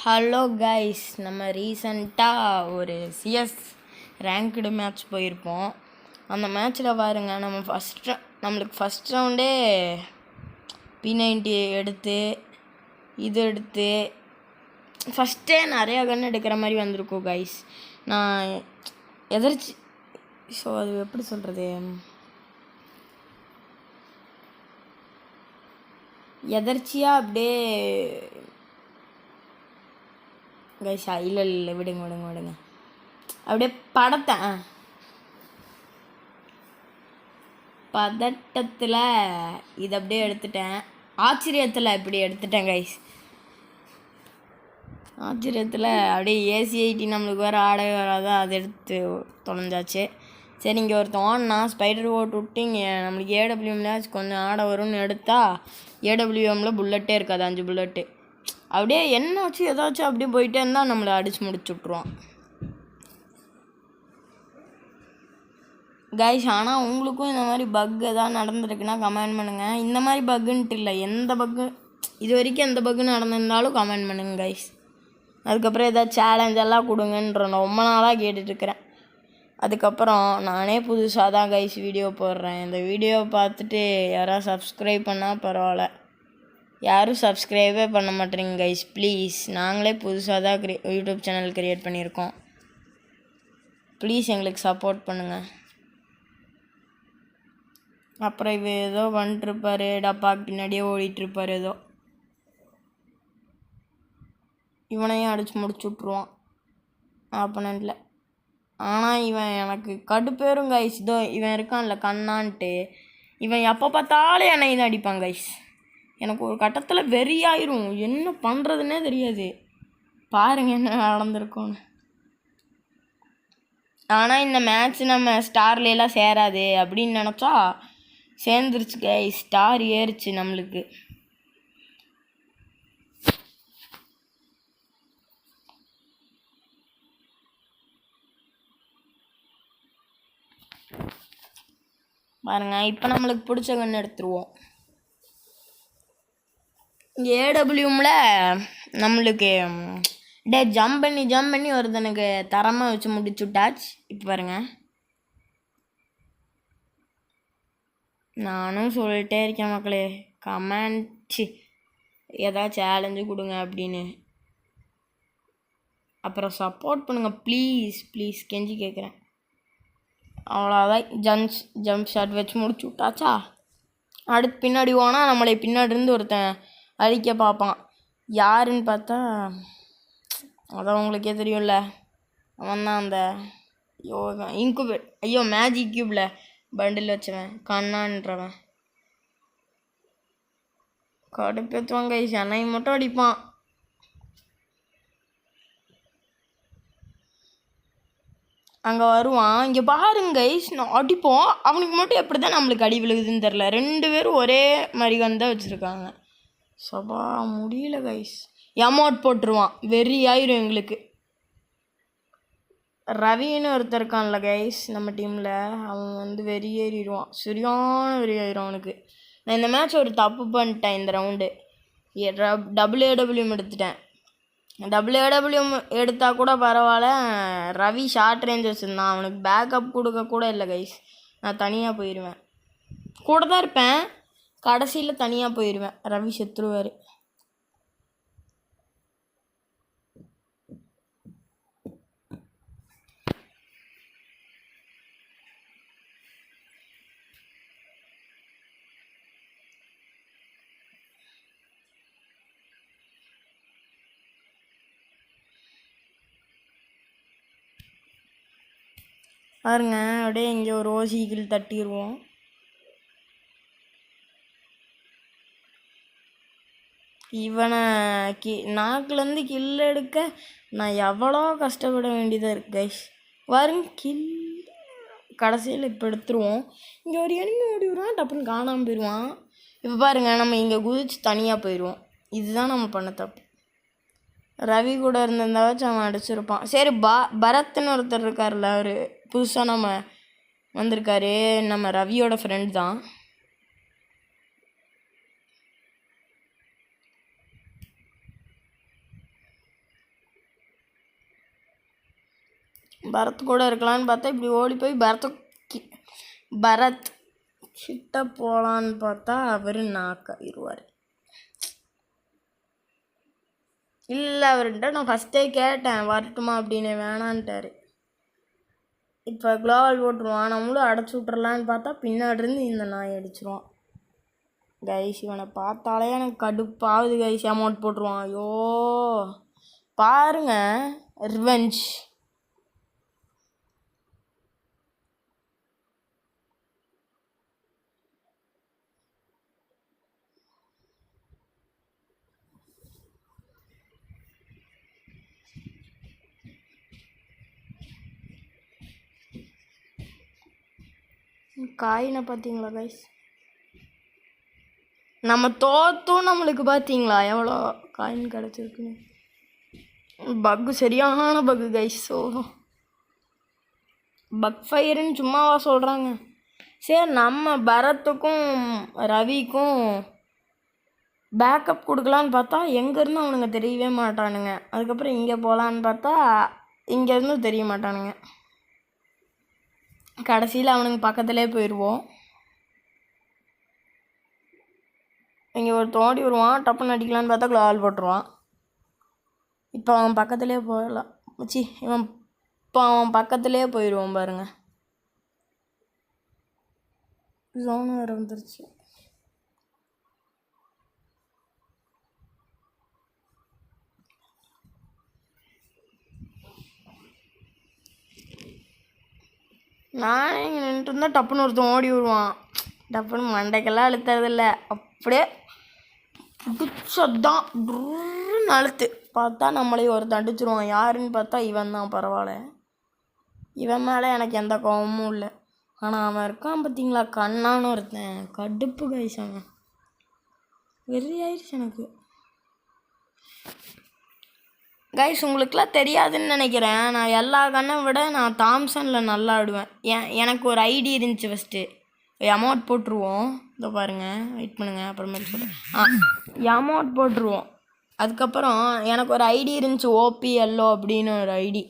Hello guys, நம்ம ரீசண்டாக ஒரு சிஎஸ் ரேங்க்டு மேட்ச் போயிருப்போம். அந்த மேட்ச்சில் பாருங்க, நம்மளுக்கு ஃபஸ்ட் ரவுண்டே P90 எடுத்து எடுத்து ஃபஸ்ட்டே நிறையா கன் எடுக்கிற மாதிரி வந்திருக்கும் கைஸ். நான் அது எப்படி சொல்கிறது, எதர்ச்சியாக அப்படியே கைஸ் இல்லை விடுங்க அப்படியே பதட்டத்தில் இதை அப்படியே எடுத்துட்டேன். ஆச்சரியத்தில் இப்படி எடுத்துட்டேன் கைஸ். ஆச்சரியத்தில் அப்படியே AC-80 நம்மளுக்கு வேறு ஆடவே வராது, அதை எடுத்து தொலைஞ்சாச்சு. சரி, இங்கே ஒருத்தன் நான் ஸ்பைடர் ஓட்டு விட்டு இங்கே நம்மளுக்கு AWMல கொஞ்சம் ஆட வரும்னு எடுத்தால் AWMல புல்லட்டே இருக்காது, 5 புல்லட்டு. அப்படியே என்னாச்சு ஏதாச்சும் அப்படியே போயிட்டே இருந்தால் நம்மளை அடித்து முடிச்சு விட்ருவான் கைஸ். ஆனால் உங்களுக்கும் இந்த மாதிரி பக் எதாவது நடந்துருக்குன்னா கமெண்ட் பண்ணுங்கள். இந்த மாதிரி பக்குன்ட்டு இல்லை, எந்த பக்கு இது வரைக்கும் எந்த பக்கு நடந்திருந்தாலும் கமெண்ட் பண்ணுங்க கைஸ். அதுக்கப்புறம் ஏதாவது சேலஞ்செல்லாம் கொடுங்கன்ற ரொம்ப நாளாக கேட்டுட்ருக்கிறேன். அதுக்கப்புறம் நானே புதுசாக தான் கைஸ் வீடியோ போடுறேன். இந்த வீடியோவை பார்த்துட்டு யாராவது சப்ஸ்கிரைப் பண்ணால் பரவாயில்ல. யாரும் சப்ஸ்கிரைபே பண்ண மாட்டேறீங்க கைஸ், ப்ளீஸ். நாங்களே புதுசாக தான் யூடியூப் சேனல் க்ரியேட் பண்ணியிருக்கோம். ப்ளீஸ் எங்களுக்கு சப்போர்ட் பண்ணுங்கள். அப்புறம் இவ ஏதோ வந்துட்டுருப்பார், டப்பாக்கு பின்னாடியே ஓடிட்டுருப்பார். ஏதோ இவனையும் அடித்து முடிச்சு விட்ருவான் ஆப்பனண்ட்டில். ஆனால் இவன் எனக்கு கடுப்பேறும் கைஸ். இதோ இவன் இருக்கான்ல கண்ணான்ட்டு, இவன் எப்போ பார்த்தாலும் என்னை தான் அடிப்பான் கைஸ். எனக்கு ஒரு கட்டத்தில் வெறியாயிரும், என்ன பண்ணுறதுன்னே தெரியாது. பாருங்கள் என்ன நடந்திருக்கோன்னு. ஆனால் இந்த மேட்ச் நம்ம ஸ்டார்லாம் சேராது அப்படின்னு நினச்சா சேர்ந்துருச்சு கைஸ். ஸ்டார் ஏறிச்சு நம்மளுக்கு. பாருங்க, இப்போ நம்மளுக்கு பிடிச்ச கன்று எடுத்துருவோம். AWMல நம்மளுக்கு ஜம்ப் பண்ணி ஒருத்தனுக்கு தரமாக வச்சு முடிச்சுட்டாச்சு. இப்போ பாருங்க, நானும் சொல்லிட்டே இருக்கேன் மக்களே, கமெண்ட் ஏதாவது சேலஞ்சு கொடுங்க அப்படின்னு. அப்புறம் சப்போர்ட் பண்ணுங்கள் ப்ளீஸ் கெஞ்சி கேட்குறேன். அவ்வளோதான், ஜம்ப் ஷாட் வச்சு முடிச்சு விட்டாச்சா. அடுத்து பின்னாடி போனால் நம்மளை பின்னாடி இருந்து ஒருத்தன் அழிக்க பார்ப்பான். யாருன்னு பார்த்தா அதான் உங்களுக்கே தெரியும்ல, அவன் தான் அந்த மேஜிக் க்யூப்பில் பண்டில் வச்சவன் கண்ணான்றவன். கடுப்பேற்றுவான் கைஸ், என்னை மட்டும் அடிப்பான். அங்கே வருவான், இங்கே பாருங்க கைஸ், நான் அடிப்போம். அவனுக்கு மட்டும் எப்படி தான் நம்மளுக்கு அடி விழுகுதுன்னு தெரில. 2 பேரும் ஒரே மாதிரி தான் வச்சுருக்காங்க. சபா முடியல கைஸ். எமௌண்ட் போட்டுருவான், வெறி ஆயிரும் எங்களுக்கு. ரவின்னு ஒருத்தர் இருக்கான்ல கைஸ் நம்ம டீமில், அவன் வெறி ஏறிடுவான், சரியான வெறி ஆயிரும் அவனுக்கு. நான் இந்த மேட்ச் ஒரு தப்பு பண்ணிட்டேன். இந்த ரவுண்டு AWM எடுத்துட்டேன். AWM எடுத்தால் கூட பரவாயில்ல, ரவி ஷார்ட் ரேஞ்ச் வச்சுருந்தான். அவனுக்கு பேக்கப் கொடுக்க கூட இல்லை கைஸ். நான் தனியாக போயிடுவேன், கூட தான் இருப்பேன், கடைசியில் தனியாக போயிடுவேன். ரவி செத்துருவார். பாருங்க, அப்படியே இங்கே ஒரு ஓசிக்கில் தட்டிடுவோம். இவனை நாக்குலேருந்து கில் எடுக்க நான் எவ்வளோ கஷ்டப்பட வேண்டியதாக இருக்குது கைஸ். பாருங்க, கில் கடைசியில் இப்போ எடுத்துருவோம். இங்கே ஒரு எனிமி ஓடி வருவான், டப்புன்னு காணாமல் போயிடுவான். இப்போ பாருங்கள், நம்ம இங்கே குதிச்சு தனியாக போயிடுவோம். இதுதான் நம்ம பண்ண தப்பு. ரவி கூட இருந்திருந்தாச்சும் அவன் அடிச்சிருப்பான். சரி, பரத்னு ஒருத்தர் இருக்கார்ல, அவர் புதுசாக நம்ம வந்திருக்காரு, நம்ம ரவியோட ஃப்ரெண்ட் தான். பரத் கூட இருக்கலான்னு பார்த்தா இப்படி ஓடி போய் பரத் கிட்ட போகலான்னு பார்த்தா அவர் நாக்காயிருவார். இல்லை, அவர்கிட்ட நான் ஃபஸ்ட்டே கேட்டேன் வரட்டுமா அப்படின்னு, வேணான்ட்டார். இப்போ குளோவால் போட்டுருவான், நம்மளும் அடைச்சி விட்றலான்னு பார்த்தா பின்னாடி இருந்து இந்த நாய் அடிச்சிருவான். கைஸ் இவனை பார்த்தாலே எனக்கு கடுப்பாகுது கைஸ். அமௌண்ட் போட்டுருவான். ஐயோ பாருங்க, ரிவெஞ்ச். காயினை பார்த்தீங்களா கைஸ்? நம்ம தோத்தும் நம்மளுக்கு பார்த்தீங்களா எவ்வளோ காயின் கிடச்சிருக்குன்னு. பக்கு சரியான பக்கு கைஸ். ஸோ பக் ஃபயருன்னு சும்மாவா சொல்கிறாங்க? சரி, நம்ம பரத்துக்கும் ரவிக்கும் பேக்கப் கொடுக்கலான்னு பார்த்தா எங்கேருந்து அவனுங்க தெரியவே மாட்டானுங்க. அதுக்கப்புறம் இங்கே போகலான்னு பார்த்தா இங்கேருந்து தெரிய மாட்டானுங்க. கடைசியில் அவனுங்க பக்கத்துலேயே போயிடுவோம். இங்கே ஒரு தோண்டி வருவான், டப்புன்னு அடிக்கலான்னு பார்த்தா குளோவால் போட்டுருவான். இப்போ அவன் பக்கத்துலேயே போயிடலாம். இப்போ அவன் பக்கத்துலேயே போயிடுவான் பாருங்க. ஜோன் வேறு வந்துருச்சு. நானே இங்கே நின்றுட்டு இருந்தால் டப்புன்னு ஒருத்தன் ஓடி வருவான். டப்புன்னு மண்டைக்கெல்லாம் அழுத்துறதில்ல, அப்படியே பிடிச்சதான் டுன்னு அழுத்து. பார்த்தா நம்மளையும் ஒருத்தன் அடிச்சிருவான். யாருன்னு பார்த்தா இவன் தான். பரவாயில்ல, இவன் மேலே எனக்கு எந்த கோபமும் இல்லை. ஆனால் அவன் இருக்கான் பார்த்தீங்களா, கண்ணான்னு ஒருத்தன், கடுப்பு கைஸ். அவன் வெறி ஆயிடுச்சு எனக்கு. கைஸ் உங்களுக்குலாம் தெரியாதுன்னு நினைக்கிறேன், நான் எல்லா கண்ணை விட நான் தாம்சனில் நல்லா ஆடுவேன். எனக்கு ஒரு ஐடி இருந்துச்சு ஃபஸ்ட்டு. அமௌண்ட் போட்டுருவோம். இதோ பாருங்கள், வெயிட் பண்ணுங்கள், அப்புறமேட்டு சொல்கிறேன். அமௌண்ட் போட்டுருவோம். அதுக்கப்புறம் எனக்கு ஒரு ஐடி இருந்துச்சு, ஓபிஎல்ஓ அப்படின்னு ஒரு ஐடி.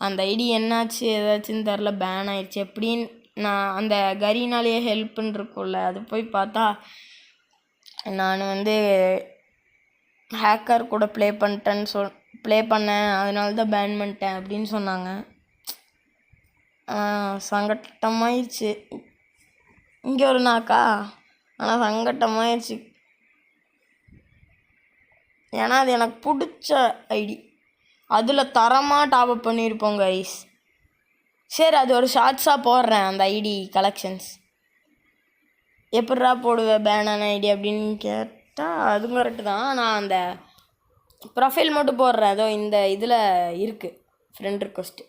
அந்த ஐடி என்னாச்சு ஏதாச்சுன்னு தெரில, பேன் ஆயிடுச்சு. எப்படின்னு நான் அந்த கரீனாலேயே ஹெல்ப்புன்னு இருக்கும்ல, அது போய் பார்த்தா நான் ஹேக்கர் கூட ப்ளே பண்ணேன், அதனால தான் பேன் பண்ணிட்டேன் அப்படின்னு சொன்னாங்க. சங்கட்டமாயிடுச்சு. இங்கே ஒரு நாக்கா, ஆனால் சங்கட்டமாயிடுச்சு. ஏன்னா அது எனக்கு பிடிச்ச ஐடி, அதில் தரமாக டாப்அப் பண்ணியிருப்போம் கைஸ். சரி, அது ஒரு ஷார்ட்ஸாக போடுறேன் அந்த ஐடி கலெக்ஷன்ஸ். எப்பட்றா போடுவேன் பேனான ஐடி அப்படின்னு கேட்டால் அதுவும் கரெக்டு தான். நான் அந்த ப்ரொஃபைல் மட்டும் போடுறேன். அதோ இந்த இதில் இருக்குது ஃப்ரெண்ட் ரிக்வெஸ்ட்டு.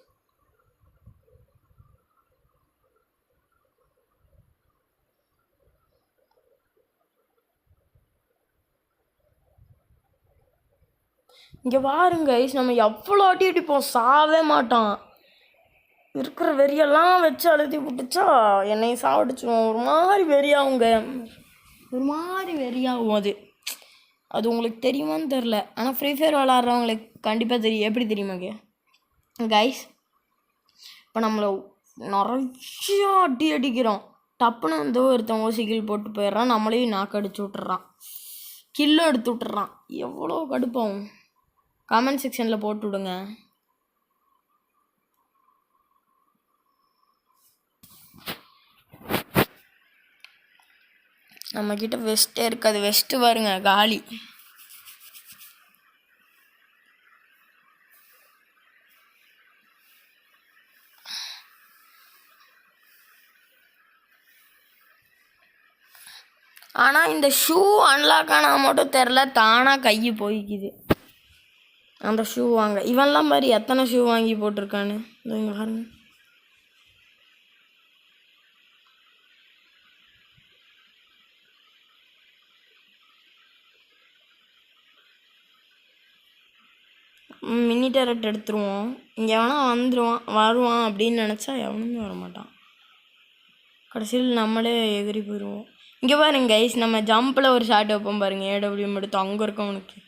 இங்கே பாருங்க கைஸ், நம்ம எவ்வளோ அடி அடிப்போம், சாவே மாட்டான். இருக்கிற வெறியெல்லாம் வச்சு அழுத்தி விட்டுச்சா என்னையும் சாவடிச்சிடும். ஒரு மாதிரி வெறியாகுங்க, ஒரு மாதிரி வெறியாகும். அது உங்களுக்கு தெரியுமான்னு தெரில, ஆனால் ஃப்ரீ ஃபயர் விளாட்றவங்களுக்கு கண்டிப்பாக தெரியும். எப்படி தெரியுமா கைஸ்? இப்போ நம்மளை நிறையா அடி அடிக்கிறோம், டப்புன்னு ஒருத்தவங்க சிகில் போட்டு போயிடுறான், நம்மளையும் நாக்கு அடிச்சு விட்டுறான், கில்லும் எடுத்து விட்டுறான். எவ்வளோ கடுப்பாகும். கமெண்ட் செக்ஷனில் போட்டு விடுங்க. நம்மக்கிட்ட வெஸ்ட்டே இருக்காது. வெஸ்ட்டு பாருங்க காலி. ஆனால் இந்த ஷூ அன்லாக் ஆனால் மட்டும் தெரில, தானாக கை போய்க்குது. அந்த ஷூ வாங்க, இவன்லாம் மாதிரி எத்தனை ஷூ வாங்கி போட்டிருக்கான்னு இங்கே பாருங்க. மினி டேரட் எடுத்துருவோம். இங்கே எவனா வருவான் அப்படின்னு நினச்சா எவனுமே வரமாட்டான். கடைசியில் நம்மளே எகிரி போயிடுவோம். இங்கே பாருங்க கைஸ், நம்ம ஜம்பில் ஒரு ஷாட் வைப்போம் பாருங்க, ஏடபிள்யூஎம் எடுத்து அங்கே இருக்கவனுக்கு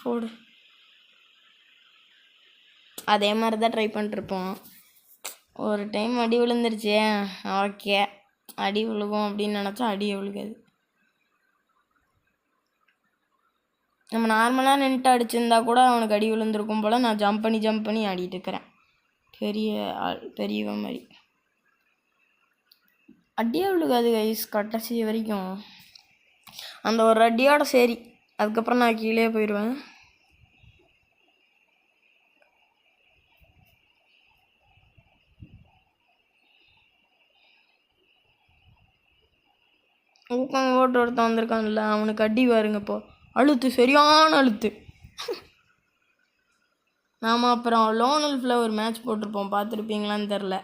போடு. அதே மாதிரி தான் ட்ரை பண்ணிட்டுருப்போம். ஒரு டைம் அடி விழுந்துருச்சு, ஓகே அடி விழுகும் அப்படின்னு நினச்சா அடியே விழுகாது. நம்ம நார்மலாக நின்றுட்டு அடிச்சிருந்தா கூட அவனுக்கு அடி விழுந்திருக்கும் போல். நான் ஜம்ப் பண்ணி ஆடிட்டு இருக்கிறேன், பெரியவன் மாதிரி. அடியே விழுகாது கைஸ் கடைசி வரைக்கும். அந்த ஒரு அடியோட சரி, அதுக்கப்புறம் நான் கீழே போயிடுவேன். ஊக்கம் ஓட்டு ஒருத்தன் வந்திருக்கான்ல, அவனுக்கு அடி பாருங்க இப்போ, அழுத்து சரியான அழுத்து. நாம் அப்புறம் லோன் எல்ஃபில் ஒரு மேட்ச் போட்டிருப்போம், பார்த்துருப்பீங்களான்னு தெரில.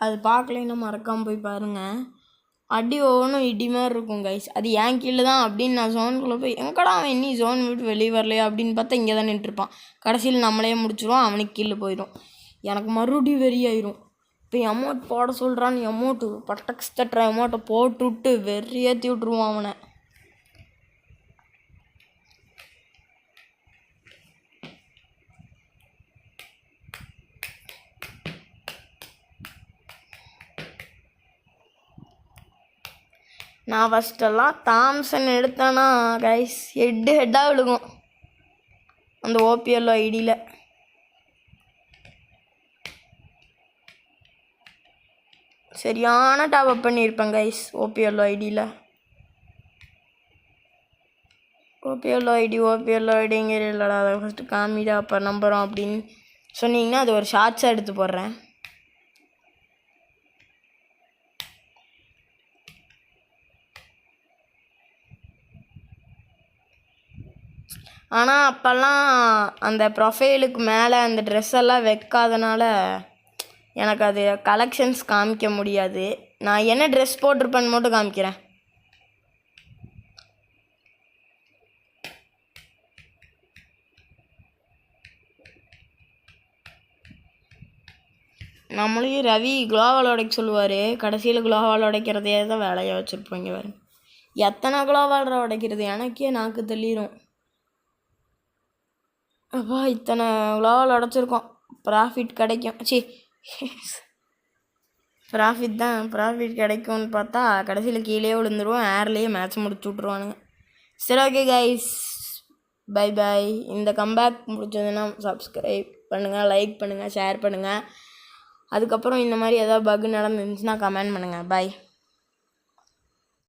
அது பார்க்கலைன்னா மறக்காமல் போய் பாருங்கள். அடி ஒவ்வொன்றும் இடி மாதிரி இருக்கும் கைஸ். அது ஏன் கீழே தான் அப்படின்னு நான் ஜோனுக்குள்ளே போய் எங்கடா அவன் இன்னி ஜோன் விட்டு வெளியே வரலையா அப்படின்னு பார்த்தா இங்கே தான் நின்றுருப்பான். கடைசியில் நம்மளே முடிச்சிடுவோம், அவனுக்கு கீழே போயிடும். எனக்கு மறுபடியும் வெறியாயிரும். இப்போ அமௌண்ட் போட சொல்கிறான்னு அமௌண்ட்டு பட்டக்ஸ் தட்டுற அமௌண்ட்டை போட்டு விட்டு வெறியேற்றி விட்ருவான் அவனை. நான் ஃபஸ்ட்டெல்லாம் தாம்சன் எடுத்தேன்னா கைஸ் ஹெட்டாக விழுகும் அந்த ஓபிஎல் ஐடியில். சரியான டாப்அப் பண்ணியிருப்பேன் கைஸ் ஓபிஎல் ஐடியில். ஓபிஎல் ஐடிங்கிற இல்லைடா, அதை ஃபஸ்ட்டு காமிடா அப்போ நம்புகிறோம் அப்படின்னு சொன்னீங்கன்னா அது ஒரு ஷார்ட்ஸாக எடுத்து போடுறேன். ஆனால் அப்போல்லாம் அந்த ப்ரொஃபைலுக்கு மேலே அந்த ட்ரெஸ்ஸெல்லாம் வைக்காதனால எனக்கு அது கலெக்ஷன்ஸ் காமிக்க முடியாது. நான் என்ன ட்ரெஸ் போட்டிருப்பேன்னு மட்டும் காமிக்கிறேன். நம்மளையும் ரவி குளோவால் உடைக்க சொல்லுவார், கடைசியில் குளோவால் உடைக்கிறதே தான் வேலையாக வச்சுருப்போங்க. வேறு எத்தனை குளோவால் உடைக்கிறது எனக்கே நாக்கு தள்ளிடும். அப்பா இத்தனை குளோவால் உடைச்சிருக்கோம், ப்ராஃபிட் கிடைக்கும். ப்ராஃபிட் கிடைக்கும்னு பார்த்தா கடைசியில் கீழே விழுந்துருவோம், ஏர்லேயே மேட்ச் முடிச்சு விட்ருவானுங்க. சரி ஓகே கைஸ், பை பாய். இந்த கம்பேக் முடிச்சதுன்னா சப்ஸ்கிரைப் பண்ணுங்கள், லைக் பண்ணுங்கள், ஷேர் பண்ணுங்கள். அதுக்கப்புறம் இந்த மாதிரி ஏதாவது பக் நடந்துருந்துச்சுன்னா கமெண்ட் பண்ணுங்கள். பாய்.